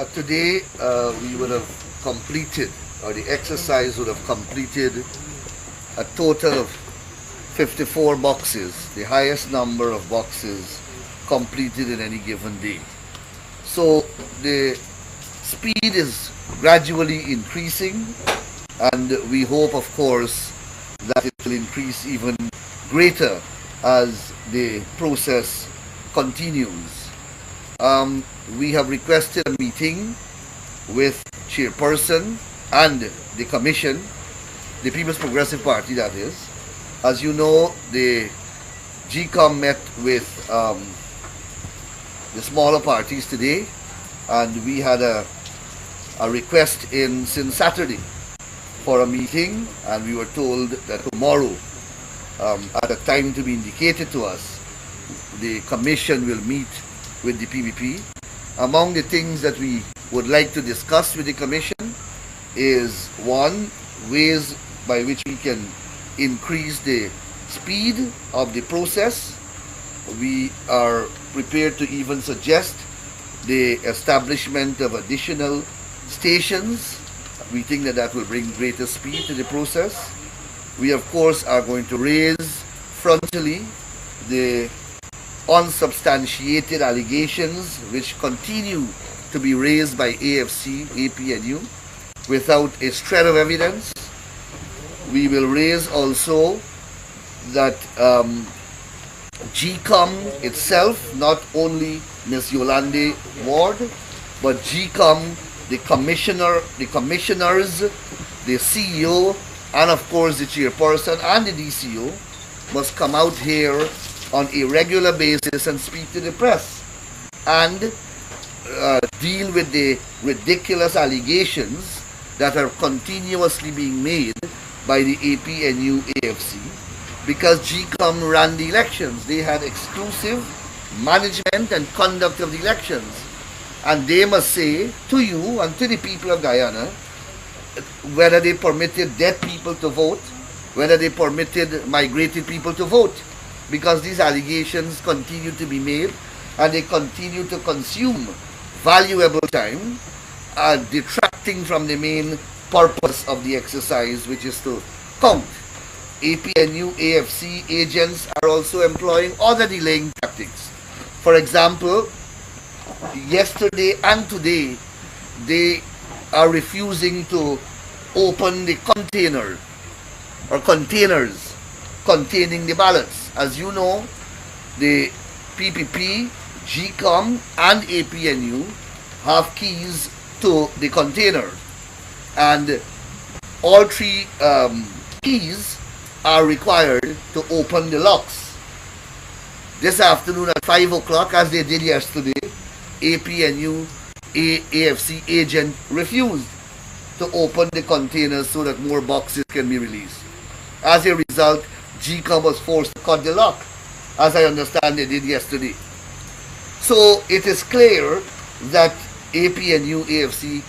Today we would have completed, or the exercise would have completed a total of 54 boxes, the highest number of boxes completed in any given day. So the speed is gradually increasing, and we hope, of course, that it will increase even greater as the process continues. We have requested a meeting with Chairperson and the Commission, the People's Progressive Party, that is. As you know, the GECOM met with the smaller parties today, and we had a request in since Saturday for a meeting, and we were told that tomorrow, at a time to be indicated to us, the Commission will meet with the PPP. Among the things that we would like to discuss with the Commission is, one, ways by which we can increase the speed of the process. We are prepared to even suggest the establishment of additional stations. We think that that will bring greater speed to the process. We, of course, are going to raise frontally the unsubstantiated allegations which continue to be raised by AFC, APNU, without a shred of evidence. We will raise also that GECOM itself, not only Ms. Yolande Ward, but GECOM, the commissioners, the CEO, and of course the chairperson and the DCO must come out here on a regular basis and speak to the press and deal with the ridiculous allegations that are continuously being made by the APNU AFC, because GECOM ran the elections. They had exclusive management and conduct of the elections, and they must say to you and to the people of Guyana whether they permitted dead people to vote, whether they permitted migrated people to vote, because these allegations continue to be made and they continue to consume valuable time, detracting from the main purpose of the exercise, which is to count. APNU, AFC agents are also employing other delaying tactics. For example, yesterday and today, they are refusing to open the container or containers containing the ballots. As you know, the PPP, GECOM, and APNU have keys to the container, and all three keys are required to open the locks. This afternoon at 5 o'clock, as they did yesterday, APNU AFC agent refused to open the containers so that more boxes can be released. As a result, GECOM was forced to cut the lock, as I understand they did yesterday. So it is clear that APNU AFC,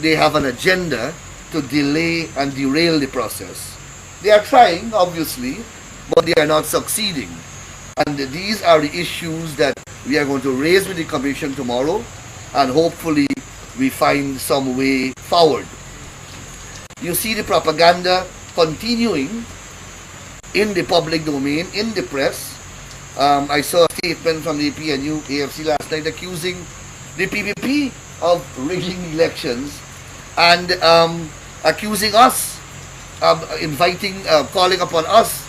they have an agenda to delay and derail the process. They are trying, obviously, but they are not succeeding. And these are the issues that we are going to raise with the Commission tomorrow, and hopefully we find some way forward. You see the propaganda continuing in the public domain, in the press. I saw a statement from the PNU AFC last night accusing the PPP of rigging elections, and accusing us, calling upon us,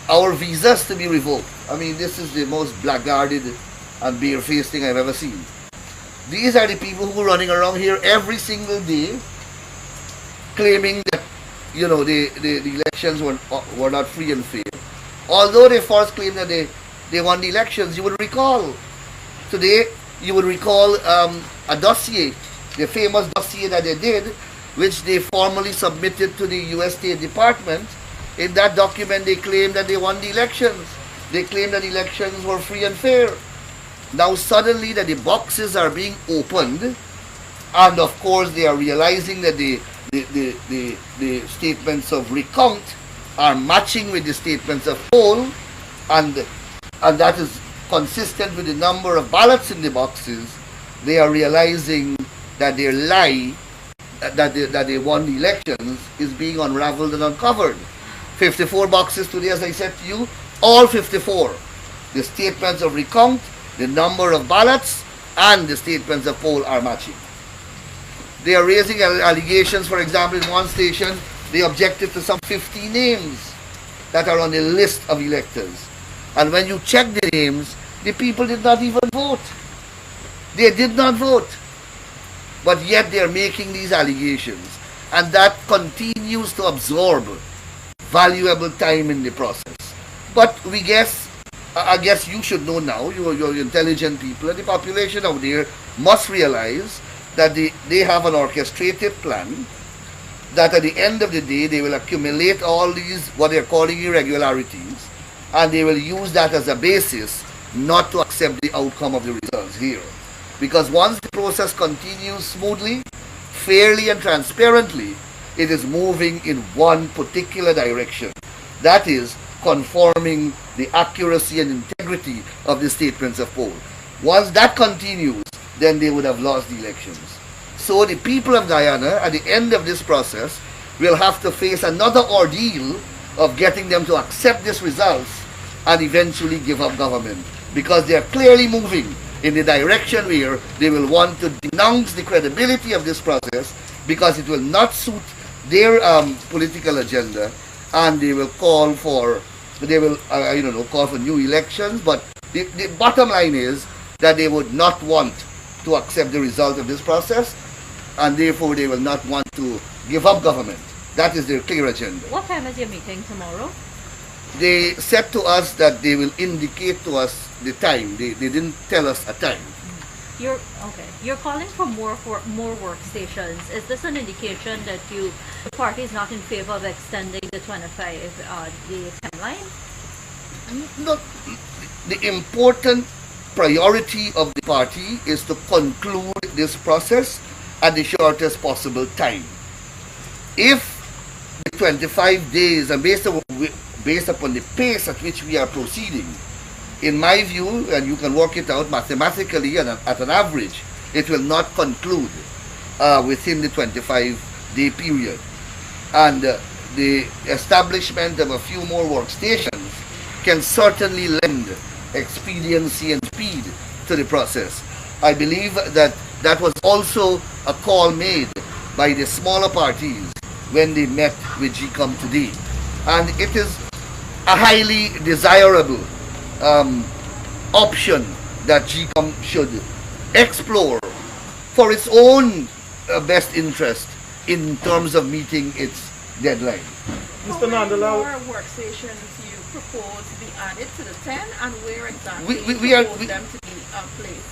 our visas to be revoked. I mean, this is the most blackguarded and barefaced thing I've ever seen. These are the people who are running around here every single day claiming that, you know, the elections were not free and fair. Although they first claimed that they won the elections, you would recall today, you would recall a dossier, the famous dossier that they did, which they formally submitted to the US State Department. In that document, they claimed that they won the elections. They claimed that elections were free and fair. Now suddenly that the boxes are being opened, and of course they are realizing that the statements of recount are matching with the statements of poll, and that is consistent with the number of ballots in the boxes. They are realizing that their lie that they won the elections is being unraveled and uncovered. 54 boxes today, as I said to you, all 54. The statements of recount, the number of ballots, and the statements of poll are matching. They are raising allegations. For example, in one station, they objected to some 50 names that are on the list of electors. And when you check the names, the people did not even vote. They did not vote. But yet they are making these allegations. And that continues to absorb valuable time in the process. But I guess you should know now, you're intelligent people, and the population out there must realize that they have an orchestrated plan, that at the end of the day they will accumulate all these what they're calling irregularities, and they will use that as a basis not to accept the outcome of the results here. Because once the process continues smoothly, fairly and transparently, it is moving in one particular direction. That is conforming the accuracy and integrity of the statements of poll. Once that continues, then they would have lost the elections. So the people of Guyana, at the end of this process, will have to face another ordeal of getting them to accept these results and eventually give up government, because they are clearly moving in the direction where they will want to denounce the credibility of this process because it will not suit their political agenda, and they will call for call for new elections. But the bottom line is that they would not want to accept the result of this process, and therefore they will not want to give up government. That is their clear agenda. What time is your meeting tomorrow? They said to us that they will indicate to us the time. They didn't tell us a time. You're calling for more workstations. Is this an indication that the party is not in favor of extending the 25-day timeline? No, the important priority of the party is to conclude this process at the shortest possible time. If the 25 days, and based upon the pace at which we are proceeding, in my view, and you can work it out mathematically and at an average, it will not conclude within the 25-day period. And the establishment of a few more workstations can certainly lend expediency and speed to the process. I believe that that was also a call made by the smaller parties when they met with GECOM today. And it is a highly desirable option that GECOM should explore for its own best interest in terms of meeting its deadline. How many more workstations you propose to be added to the 10, and where exactly you propose them to be placed?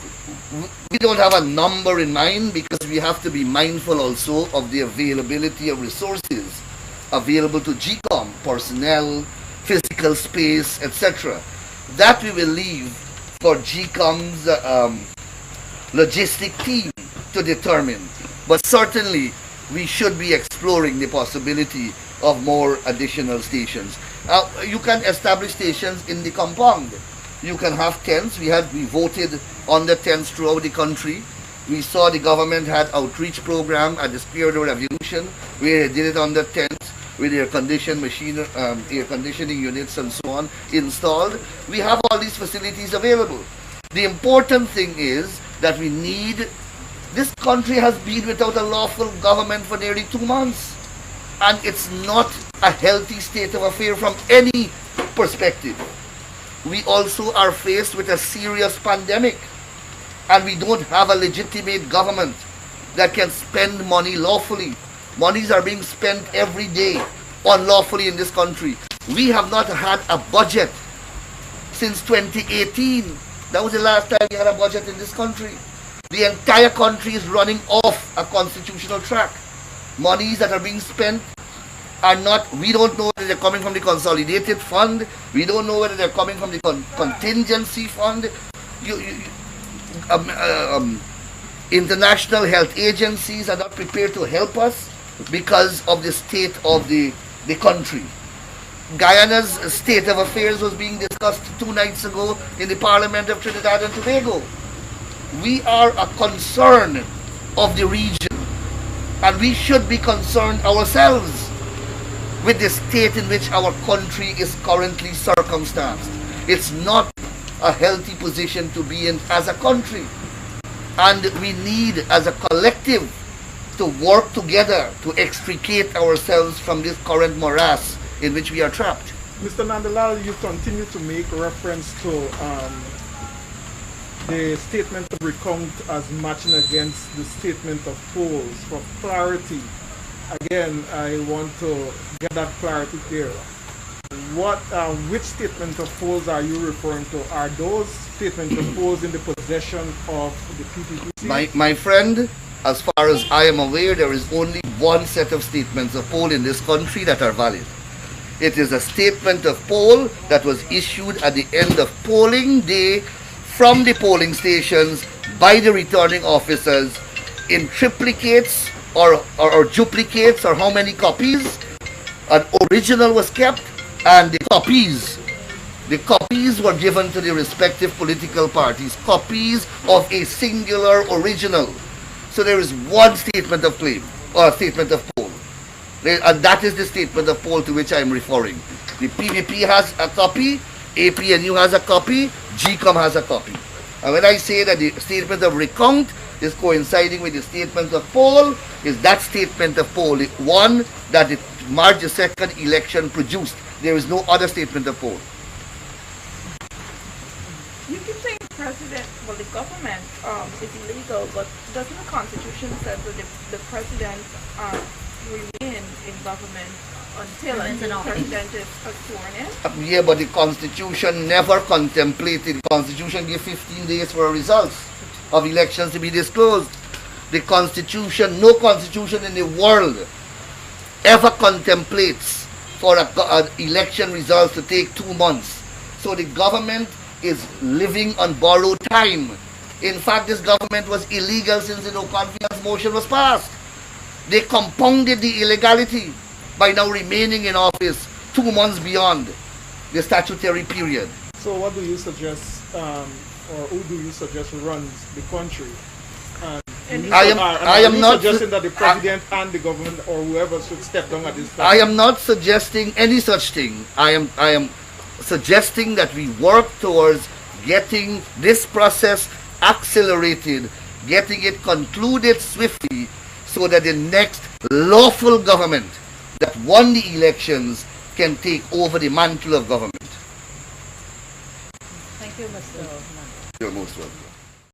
We don't have a number in mind, because we have to be mindful also of the availability of resources available to GECOM, personnel, physical space, etc. That we will leave for GECOM's logistic team to determine. But certainly, we should be exploring the possibility of more additional stations. You can establish stations in the compound. You can have tents. We voted on the tents throughout the country. We saw the government had outreach program at the Spirit of Revolution, where they did it on the tents with air conditioning units and so on installed. We have all these facilities available. The important thing is that this country has been without a lawful government for nearly 2 months, and it's not a healthy state of affairs from any perspective. We also are faced with a serious pandemic, and we don't have a legitimate government that can spend money lawfully. Monies are being spent every day unlawfully in this country. We have not had a budget since 2018. That was the last time we had a budget in this country. The entire country is running off a constitutional track. Monies that are being spent we don't know whether they're coming from the consolidated fund. We don't know whether they're coming from the contingency fund. International health agencies are not prepared to help us because of the state of the country. Guyana's state of affairs was being discussed 2 nights ago in the Parliament of Trinidad and Tobago. We are a concern of the region. And we should be concerned ourselves with the state in which our country is currently circumstanced. It's not a healthy position to be in as a country. And we need, as a collective, to work together to extricate ourselves from this current morass in which we are trapped. Mr. Nandalal, you continue to make reference to the statement of recount as matching against the statement of polls. For clarity, again, I want to get that clarity there. Which statement of polls are you referring to? Are those statements of polls in the possession of the PPPC? My friend, as far as I am aware, there is only one set of statements of poll in this country that are valid. It is a statement of poll that was issued at the end of polling day from the polling stations by the returning officers in triplicates or duplicates, or how many copies. An original was kept, and the copies were given to the respective political parties, copies of a singular original. So there is one statement of claim, or statement of poll. And that is the statement of poll to which I am referring. The PVP has a copy, APNU has a copy, GECOM has a copy. And when I say that the statement of recount is coinciding with the statement of poll, is that statement of poll, the one that the March the 2nd election produced. There is no other statement of poll. You keep saying the government is illegal, but doesn't the Constitution say that the president remain in government until the president is sworn in? Yeah, but the Constitution never contemplated. The Constitution gave 15 days for results of elections to be disclosed. The Constitution, no Constitution in the world ever contemplates for an election results to take 2 months. So the government is living on borrowed time. In fact, this government was illegal since the no confidence motion was passed. They compounded the illegality by now remaining in office 2 months beyond the statutory period. So what do you suggest, or who do you suggest runs the country? I am not suggesting that the president and the government or whoever should step down at this time. I am not suggesting any such thing. I am suggesting that we work towards getting this process accelerated, getting it concluded swiftly, so that the next lawful government that won the elections can take over the mantle of government. Thank you, Mr. You're most welcome.